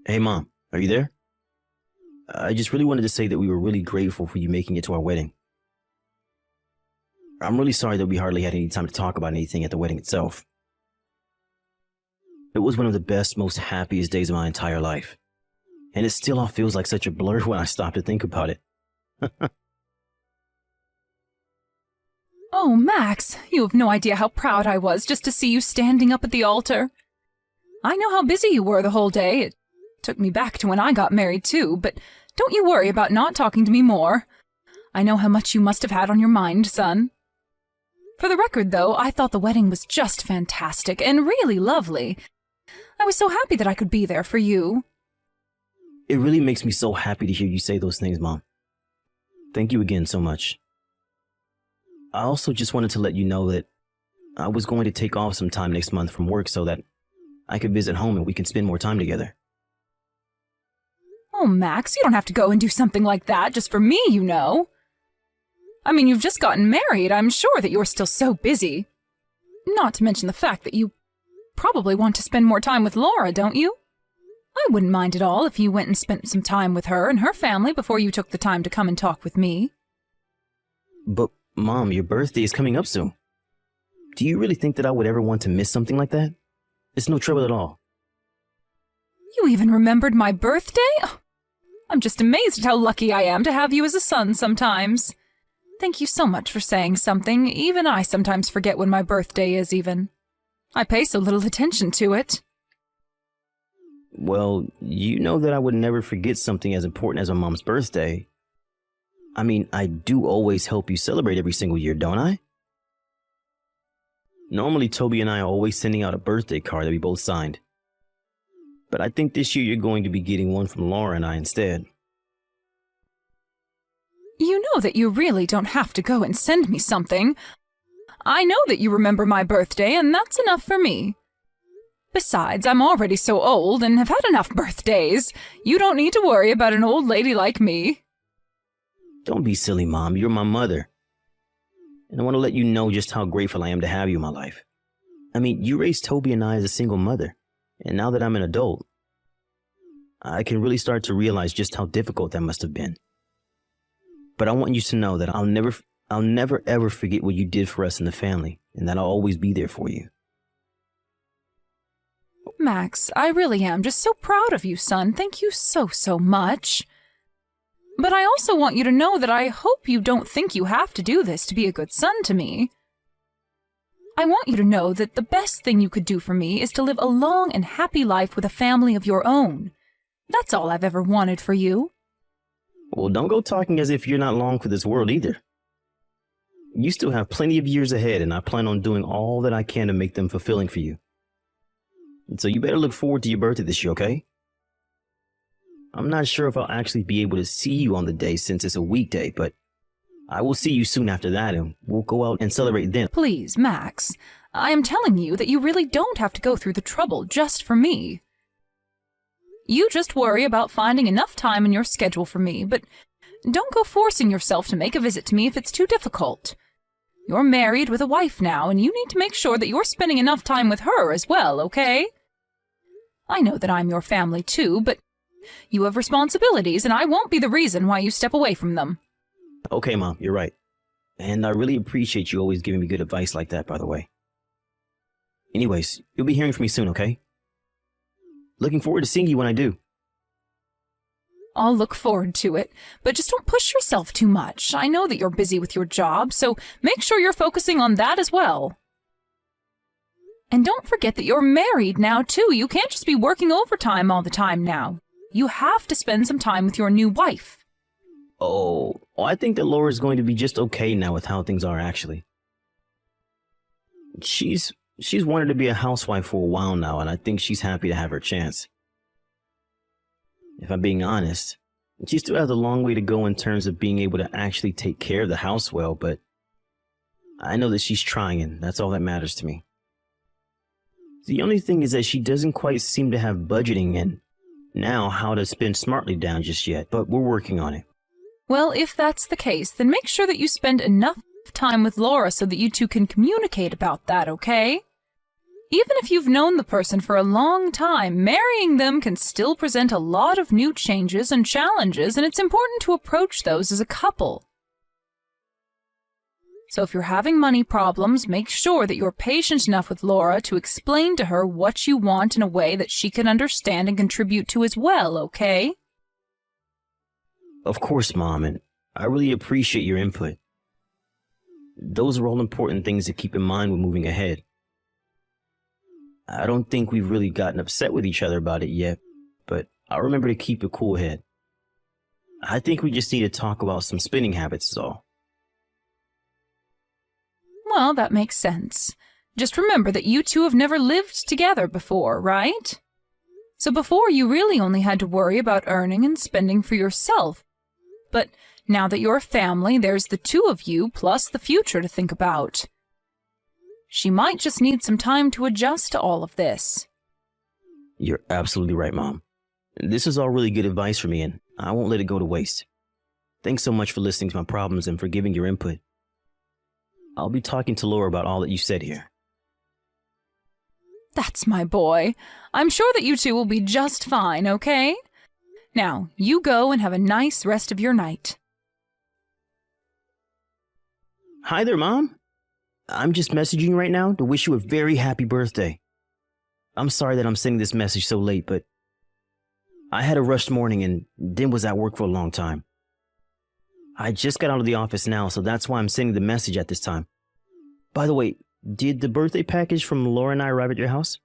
Hey, Mom, are you there? I just really wanted to say that we were really grateful for you making it to our wedding. I'm really sorry that we hardly had any time to talk about anything at the wedding itself. It was one of the best, most happiest days of my entire life. And it still all feels like such a blur when I stop to think about it. Oh, Max, you have no idea how proud I was just to see you standing up at the altar. I know how busy you were the whole day. It took me back to when I got married, too, but don't you worry about not talking to me more. I know how much you must have had on your mind, son. For the record, though, I thought the wedding was just fantastic and really lovely. I was so happy that I could be there for you. It really makes me so happy to hear you say those things, Mom. Thank you again so much. I also just wanted to let you know that I was going to take off some time next month from work so that I could visit home and we can spend more time together. Oh, Max, you don't have to go and do something like that just for me, you know. I mean, you've just gotten married. I'm sure that you're still so busy. Not to mention the fact that you probably want to spend more time with Laura, don't you? I wouldn't mind at all if you went and spent some time with her and her family before you took the time to come and talk with me. But, Mom, your birthday is coming up soon. Do you really think that I would ever want to miss something like that? It's no trouble at all. You even remembered my birthday? Oh, I'm just amazed at how lucky I am to have you as a son sometimes. Thank you so much for saying something. Even I sometimes forget when my birthday is even. I pay so little attention to it. Well, you know that I would never forget something as important as my mom's birthday. I mean, I do always help you celebrate every single year, don't I? Normally, Toby and I are always sending out a birthday card that we both signed. But I think this year you're going to be getting one from Laura and I instead. You know that you really don't have to go and send me something. I know that you remember my birthday, and that's enough for me. Besides, I'm already so old and have had enough birthdays. You don't need to worry about an old lady like me. Don't be silly, Mom. You're my mother. And I want to let you know just how grateful I am to have you in my life. I mean, you raised Toby and I as a single mother. And now that I'm an adult, I can really start to realize just how difficult that must have been. But I want you to know that I'll never ever forget what you did for us in the family, and that I'll always be there for you. Max, I really am just so proud of you, son. Thank you so, so much. But I also want you to know that I hope you don't think you have to do this to be a good son to me. I want you to know that the best thing you could do for me is to live a long and happy life with a family of your own. That's all I've ever wanted for you. Well, don't go talking as if you're not long for this world either. You still have plenty of years ahead, and I plan on doing all that I can to make them fulfilling for you. And so you better look forward to your birthday this year, okay? I'm not sure if I'll actually be able to see you on the day since it's a weekday, but I will see you soon after that, and we'll go out and celebrate then. Please, Max, I am telling you that you really don't have to go through the trouble just for me. You just worry about finding enough time in your schedule for me, but don't go forcing yourself to make a visit to me if it's too difficult. You're married with a wife now, and you need to make sure that you're spending enough time with her as well, okay? I know that I'm your family too, but you have responsibilities, and I won't be the reason why you step away from them. Okay, Mom, you're right. And I really appreciate you always giving me good advice like that, by the way. Anyways, you'll be hearing from me soon, okay? Looking forward to seeing you when I do. I'll look forward to it, but just don't push yourself too much. I know that you're busy with your job, so make sure you're focusing on that as well. And don't forget that you're married now, too. You can't just be working overtime all the time now. You have to spend some time with your new wife. Oh, I think that Laura's going to be just okay now with how things are, actually. She's wanted to be a housewife for a while now, and I think she's happy to have her chance. If I'm being honest, she still has a long way to go in terms of being able to actually take care of the house well, but I know that she's trying, and that's all that matters to me. The only thing is that she doesn't quite seem to have budgeting and now how to spend smartly down just yet, but we're working on it. Well, if that's the case, then make sure that you spend enough time with Laura so that you two can communicate about that, okay? Even if you've known the person for a long time, marrying them can still present a lot of new changes and challenges, and it's important to approach those as a couple. So if you're having money problems, make sure that you're patient enough with Laura to explain to her what you want in a way that she can understand and contribute to as well, okay? Of course, Mom, and I really appreciate your input. Those are all important things to keep in mind when moving ahead. I don't think we've really gotten upset with each other about it yet, but I'll remember to keep a cool head. I think we just need to talk about some spending habits is all. Well, that makes sense. Just remember that you two have never lived together before, right? So before, you really only had to worry about earning and spending for yourself. But now that you're a family, there's the two of you plus the future to think about. She might just need some time to adjust to all of this. You're absolutely right, Mom. This is all really good advice for me, and I won't let it go to waste. Thanks so much for listening to my problems and for giving your input. I'll be talking to Laura about all that you said here. That's my boy. I'm sure that you two will be just fine, okay? Now, you go and have a nice rest of your night. Hi there, Mom. I'm just messaging you right now to wish you a very happy birthday. I'm sorry that I'm sending this message so late, but I had a rushed morning and then was at work for a long time. I just got out of the office now, so that's why I'm sending the message at this time. By the way, did the birthday package from Laura and I arrive at your house?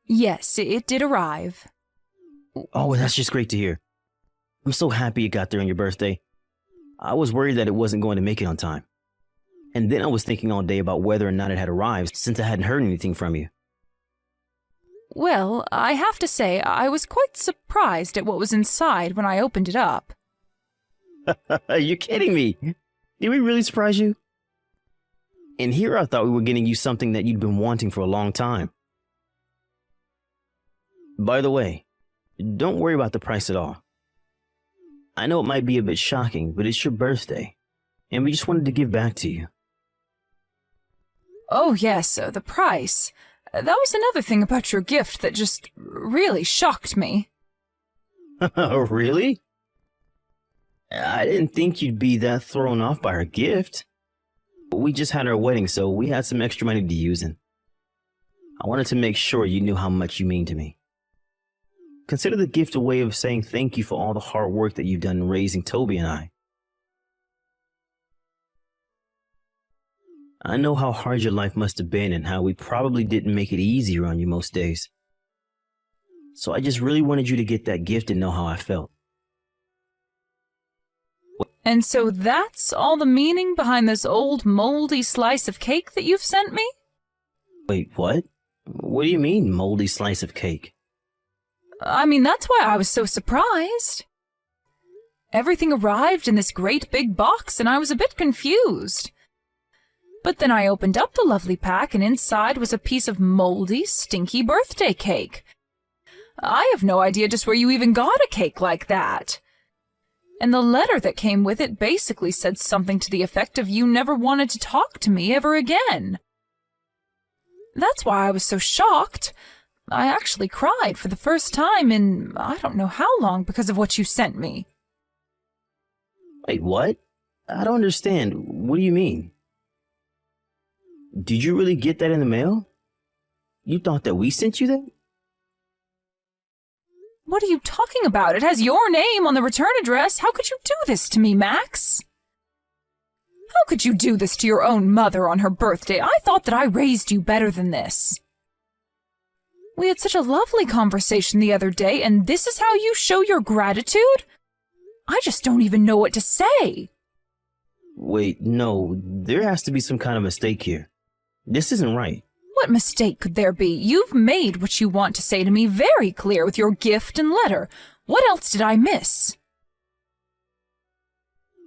Yes, it did arrive. Oh, that's just great to hear. I'm so happy it got there on your birthday. I was worried that it wasn't going to make it on time. And then I was thinking all day about whether or not it had arrived since I hadn't heard anything from you. Well, I have to say, I was quite surprised at what was inside when I opened it up. You're kidding me. Did we really surprise you? And here I thought we were getting you something that you'd been wanting for a long time. By the way, don't worry about the price at all. I know it might be a bit shocking, but it's your birthday, and we just wanted to give back to you. Oh yes, the price. That was another thing about your gift that just really shocked me. Oh, really? I didn't think you'd be that thrown off by her gift. We just had our wedding, so we had some extra money to use, and I wanted to make sure you knew how much you mean to me. Consider the gift a way of saying thank you for all the hard work that you've done in raising Toby and I. I know how hard your life must have been and how we probably didn't make it easier on you most days. So I just really wanted you to get that gift and know how I felt. And so that's all the meaning behind this old moldy slice of cake that you've sent me? Wait, what? What do you mean, moldy slice of cake? I mean, that's why I was so surprised. Everything arrived in this great big box, and I was a bit confused. But then I opened up the lovely pack, and inside was a piece of moldy, stinky birthday cake. I have no idea just where you even got a cake like that. And the letter that came with it basically said something to the effect of you never wanted to talk to me ever again. That's why I was so shocked. I actually cried for the first time in I don't know how long because of what you sent me. Wait, what? I don't understand. What do you mean? Did you really get that in the mail? You thought that we sent you that? What are you talking about? It has your name on the return address. How could you do this to me, Max? How could you do this to your own mother on her birthday? I thought that I raised you better than this. We had such a lovely conversation the other day, and this is how you show your gratitude? I just don't even know what to say. Wait, no, there has to be some kind of mistake here. This isn't right. What mistake could there be? You've made what you want to say to me very clear with your gift and letter. What else did I miss?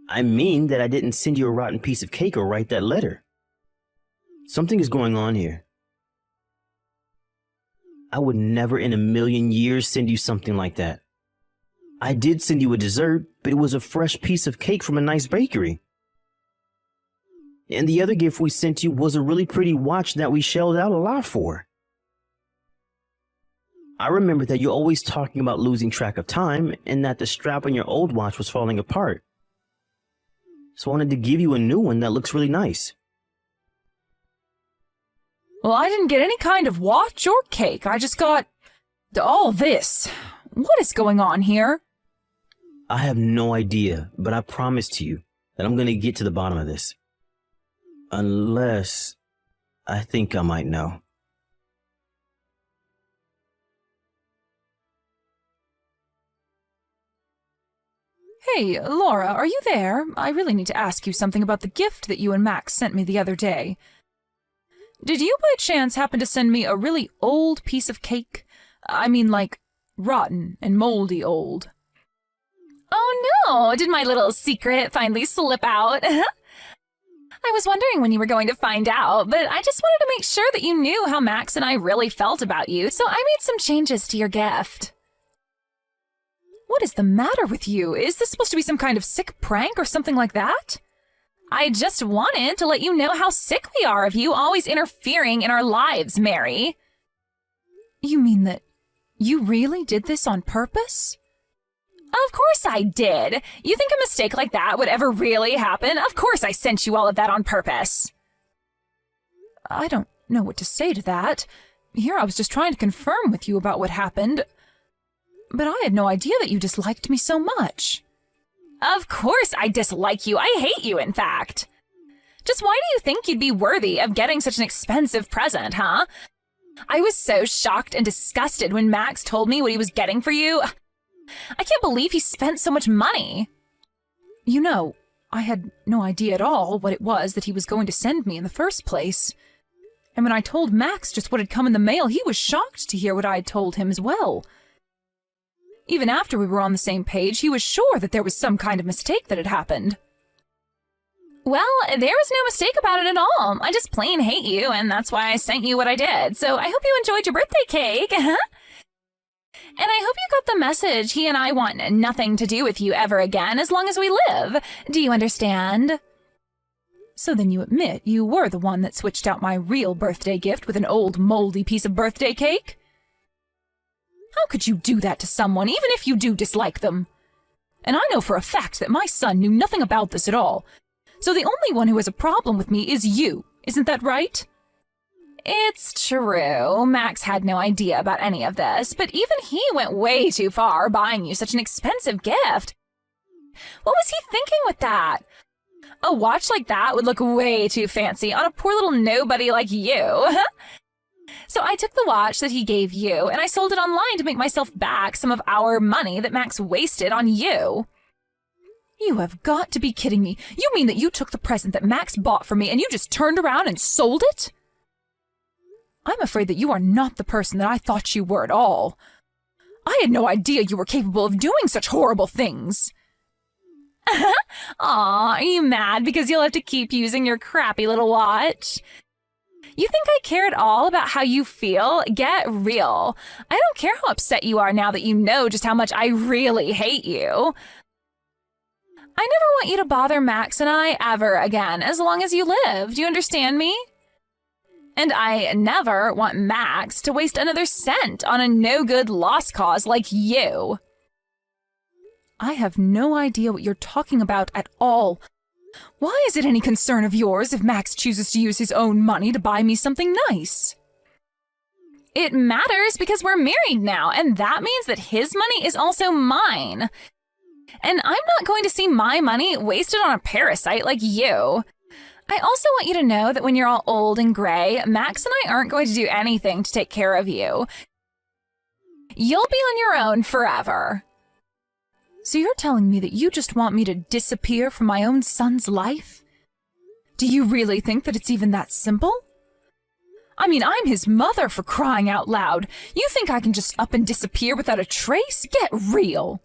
I mean that I didn't send you a rotten piece of cake or write that letter. Something is going on here. I would never in a million years send you something like that. I did send you a dessert, but it was a fresh piece of cake from a nice bakery. And the other gift we sent you was a really pretty watch that we shelled out a lot for. I remember that you're always talking about losing track of time and that the strap on your old watch was falling apart. So I wanted to give you a new one that looks really nice. Well, I didn't get any kind of watch or cake. I just got all this. What is going on here? I have no idea, but I promise to you that I'm going to get to the bottom of this. Unless I think I might know. Hey, Laura, are you there? I really need to ask you something about the gift that you and Max sent me the other day. Did you by chance happen to send me a really old piece of cake? I mean, like, rotten and moldy old. Oh no, did my little secret finally slip out? I was wondering when you were going to find out, but I just wanted to make sure that you knew how Max and I really felt about you, so I made some changes to your gift. What is the matter with you? Is this supposed to be some kind of sick prank or something like that? I just wanted to let you know how sick we are of you always interfering in our lives, Mary. You mean that you really did this on purpose? Of course I did. You think a mistake like that would ever really happen? Of course I sent you all of that on purpose. I don't know what to say to that. Here I was just trying to confirm with you about what happened. But I had no idea that you disliked me so much. Of course I dislike you. I hate you, in fact. Just why do you think you'd be worthy of getting such an expensive present, huh? I was so shocked and disgusted when Max told me what he was getting for you. I can't believe he spent so much money. You know, I had no idea at all what it was that he was going to send me in the first place. And when I told Max just what had come in the mail, he was shocked to hear what I had told him as well. Even after we were on the same page, he was sure that there was some kind of mistake that had happened. Well, there was no mistake about it at all. I just plain hate you, and that's why I sent you what I did. So I hope you enjoyed your birthday cake. And I hope you got the message. He and I want nothing to do with you ever again as long as we live. Do you understand? So then you admit you were the one that switched out my real birthday gift with an old moldy piece of birthday cake? How could you do that to someone, even if you do dislike them? And I know for a fact that my son knew nothing about this at all. So the only one who has a problem with me is you. Isn't that right? It's true. Max had no idea about any of this, but even he went way too far buying you such an expensive gift. What was he thinking with that? A watch like that would look way too fancy on a poor little nobody like you. So I took the watch that he gave you, and I sold it online to make myself back some of our money that Max wasted on you. You have got to be kidding me. You mean that you took the present that Max bought for me and you just turned around and sold it? I'm afraid that you are not the person that I thought you were at all. I had no idea you were capable of doing such horrible things. Aw, are you mad because you'll have to keep using your crappy little watch? You think I care at all about how you feel? Get real. I don't care how upset you are now that you know just how much I really hate you. I never want you to bother Max and I ever again, as long as you live. Do you understand me? And I never want Max to waste another cent on a no-good lost cause like you. I have no idea what you're talking about at all. Why is it any concern of yours if Max chooses to use his own money to buy me something nice? It matters because we're married now, and that means that his money is also mine. And I'm not going to see my money wasted on a parasite like you. I also want you to know that when you're all old and gray, Max and I aren't going to do anything to take care of you. You'll be on your own forever. So you're telling me that you just want me to disappear from my own son's life? Do you really think that it's even that simple? I mean, I'm his mother, for crying out loud. You think I can just up and disappear without a trace? Get real.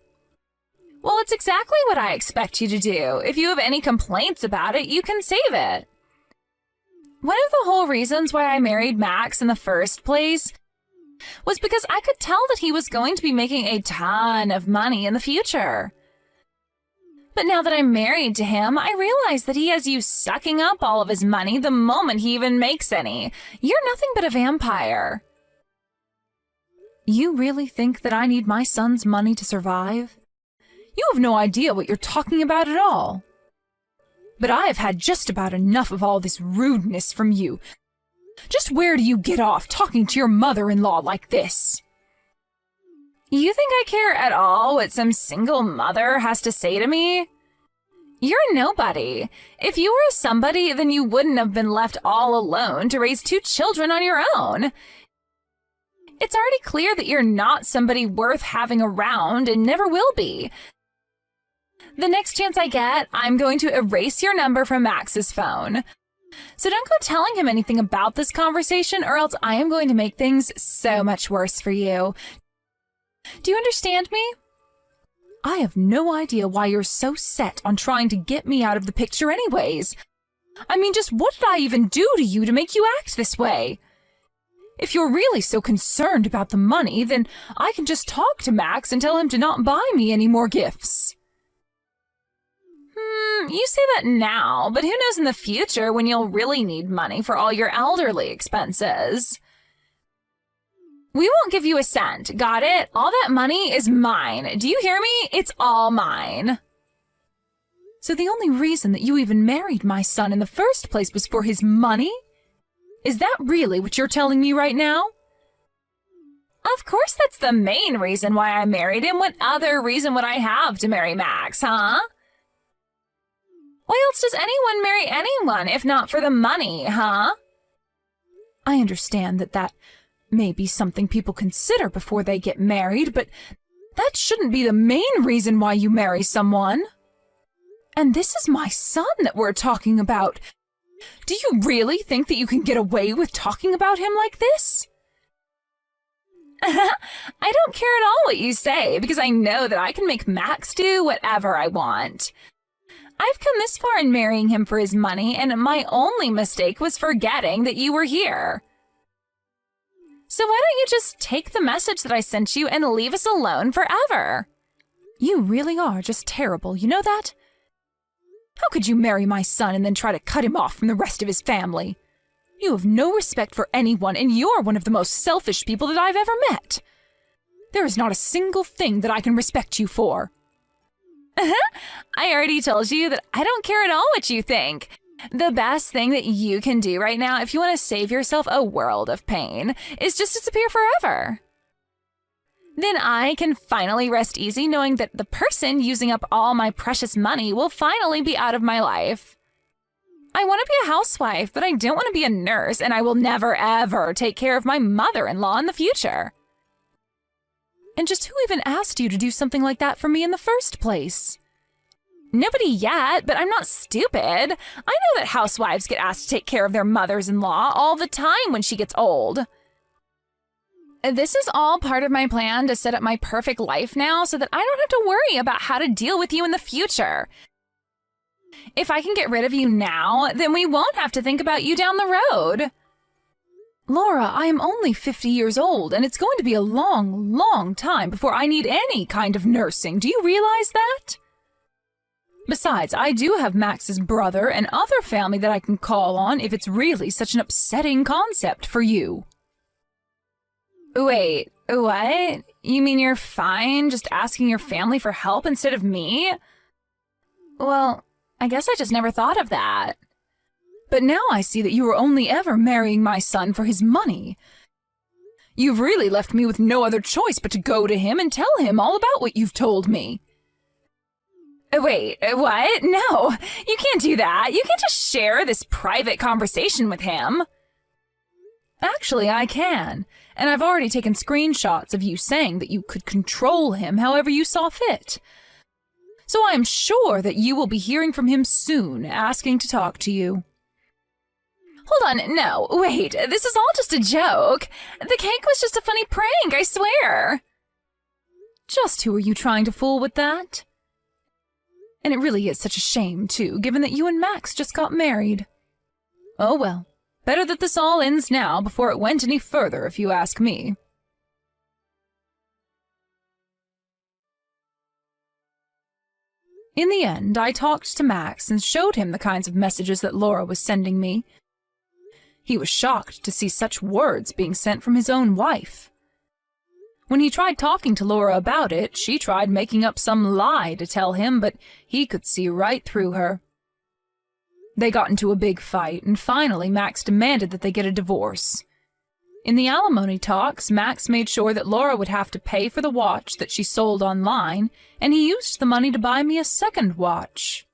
Well, it's exactly what I expect you to do. If you have any complaints about it, you can save it. One of the whole reasons why I married Max in the first place was because I could tell that he was going to be making a ton of money in the future. But now that I'm married to him, I realize that he has you sucking up all of his money the moment he even makes any. You're nothing but a vampire. You really think that I need my son's money to survive? You have no idea what you're talking about at all. But I have had just about enough of all this rudeness from you. Just where do you get off talking to your mother-in-law like this? You think I care at all what some single mother has to say to me? You're a nobody. If you were a somebody, then you wouldn't have been left all alone to raise 2 children on your own. It's already clear that you're not somebody worth having around and never will be. The next chance I get, I'm going to erase your number from Max's phone. So don't go telling him anything about this conversation, or else I am going to make things so much worse for you. Do you understand me? I have no idea why you're so set on trying to get me out of the picture anyways. I mean, just what did I even do to you to make you act this way? If you're really so concerned about the money, then I can just talk to Max and tell him to not buy me any more gifts. You say that now, but who knows in the future when you'll really need money for all your elderly expenses. We won't give you a cent, got it? All that money is mine. Do you hear me? It's all mine. So the only reason that you even married my son in the first place was for his money? Is that really what you're telling me right now? Of course that's the main reason why I married him. What other reason would I have to marry Max, huh? Why else does anyone marry anyone if not for the money, huh? I understand that may be something people consider before they get married, but that shouldn't be the main reason why you marry someone. And this is my son that we're talking about. Do you really think that you can get away with talking about him like this? I don't care at all what you say, because I know that I can make Max do whatever I want. I've come this far in marrying him for his money, and my only mistake was forgetting that you were here. So why don't you just take the message that I sent you and leave us alone forever? You really are just terrible, you know that? How could you marry my son and then try to cut him off from the rest of his family? You have no respect for anyone, and you're one of the most selfish people that I've ever met. There is not a single thing that I can respect you for. I already told you that I don't care at all what you think. The best thing that you can do right now, if you want to save yourself a world of pain, is just disappear forever. Then I can finally rest easy knowing that the person using up all my precious money will finally be out of my life. I want to be a housewife, but I don't want to be a nurse, and I will never, ever take care of my mother-in-law in the future. And just who even asked you to do something like that for me in the first place? Nobody yet, but I'm not stupid. I know that housewives get asked to take care of their mothers-in-law all the time when she gets old. This is all part of my plan to set up my perfect life now so that I don't have to worry about how to deal with you in the future. If I can get rid of you now, then we won't have to think about you down the road. Laura, I am only 50 years old, and it's going to be a long, long time before I need any kind of nursing. Do you realize that? Besides, I do have Max's brother and other family that I can call on if it's really such an upsetting concept for you. Wait, what? You mean you're fine just asking your family for help instead of me? Well, I guess I just never thought of that. But now I see that you were only ever marrying my son for his money. You've really left me with no other choice but to go to him and tell him all about what you've told me. Wait, what? No, you can't do that. You can't just share this private conversation with him. Actually, I can, and I've already taken screenshots of you saying that you could control him however you saw fit. So I am sure that you will be hearing from him soon, asking to talk to you. Hold on, no, wait, this is all just a joke. The cake was just a funny prank, I swear. Just who are you trying to fool with that? And it really is such a shame, too, given that you and Max just got married. Oh well, better that this all ends now before it went any further, if you ask me. In the end, I talked to Max and showed him the kinds of messages that Laura was sending me. He was shocked to see such words being sent from his own wife. When he tried talking to Laura about it, she tried making up some lie to tell him, but he could see right through her. They got into a big fight, and finally Max demanded that they get a divorce. In the alimony talks, Max made sure that Laura would have to pay for the watch that she sold online, and he used the money to buy me a second watch.